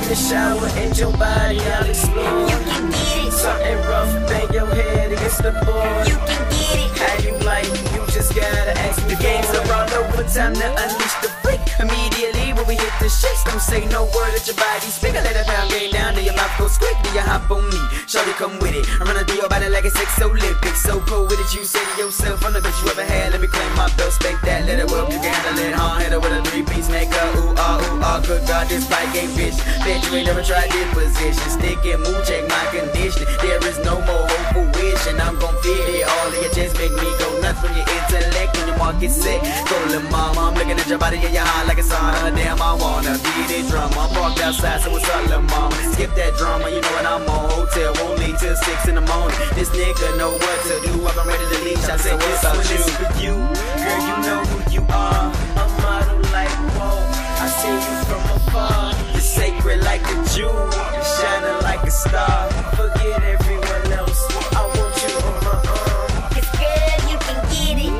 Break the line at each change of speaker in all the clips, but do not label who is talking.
the shower and your body I'll explore.
You can get it.
Something rough, bang your head against the board.
You can get it.
How you like it? You just gotta ask me. The games are all over, time to unleash the freak. Immediately when we hit the shakes, don't say no word at your body. Speak a let a pound game down, then your mouth go squeak. Then you hop on me, shorty come with it. I'm running through your body like a sex Olympics. So cold with it, you say to yourself, I'm the best you ever had. Let me claim my belt, spank that, let it work. You can handle it, hard header with a 3-piece maker. Ooh ah, good God, this fight game bitch. Bet you ain't never tried this position. Stick and move, check my condition. There is no more hope for wishing. I'm gon' fit it. All of your just make me go nuts from your intellect. When your market set, go little mama. I'm looking at your body, yeah, you're hot like a sauna. Damn, I wanna beat it drama. I'm parked outside, so what's up, little mama? Skip that drama, you know what I'm on. Hotel won't leave till 6 in the morning. This nigga know what to do. I've been ready to leave. I say this one is for you, girl. You know who you are. A model like whoa. I see you from afar. You're sacred like a jewel. You're shining like a star. Forget everyone else. I want you on my arm.
'Cause girl, you can get it.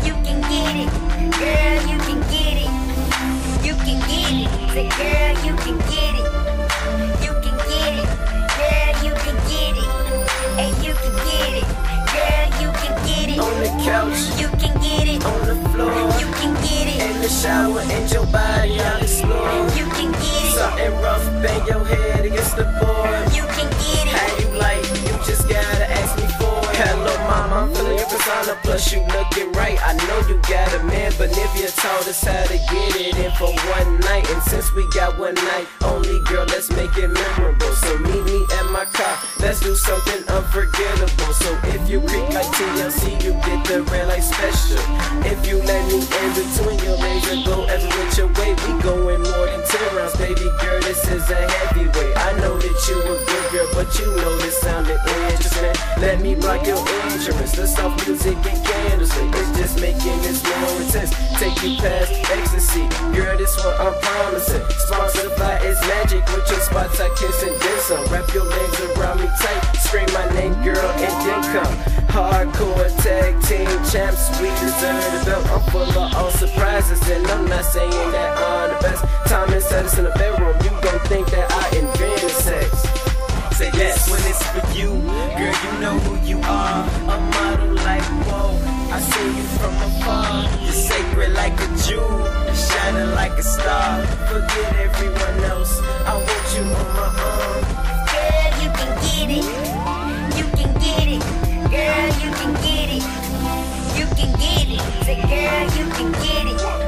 You can get it. Girl, you can get it. You can get it. Say, girl, you can get it. You can get it. Girl, you can get it. And you can get it. Girl, you can get it.
On the couch,
You can get it.
on the floor,
You can get it.
in the shower, and your body I'll explore.
You can get it.
Something rough, bang your head against the board.
You can get it.
How you like it? You just gotta ask me for it. Hello mama, I'm feeling your persona, plus you looking right. I know you got a man, but Nivea taught us how to get it in for one night. And since we got one night only, girl, let's make it memorable. So meet me at my car, let's do something unforgettable. So if you creep like TLC, you get the red light special. If you let me in between your legs and go every which way, we going more than 10 rounds, baby girl, this is a heavyweight. I know that you a good girl, but you know this sounded interesting. Let me block your insurance, the soft music and candles lit. It's just making this more intense. Take you past ecstasy, girl, this what I'm promising. Sparksify is magic, with your spots I kiss and then some. Wrap your legs around me tight, scream my name, girl, and then come. Hardcore tag team champs, we deserve the belt. I'm full of all surprises, and I'm not saying that I'm the best. Time inside us in the bedroom, you gon' think that I invented sex. Say yes when it's for you, girl, you know who you are. A model like whoa, I see you from afar. You're sacred like a jewel, you're shining like a star. Forget everyone else, I want you on my arm.
Girl, you can get it. You can get it. Girl, you can get it. You can get it. Say, girl, you can get it.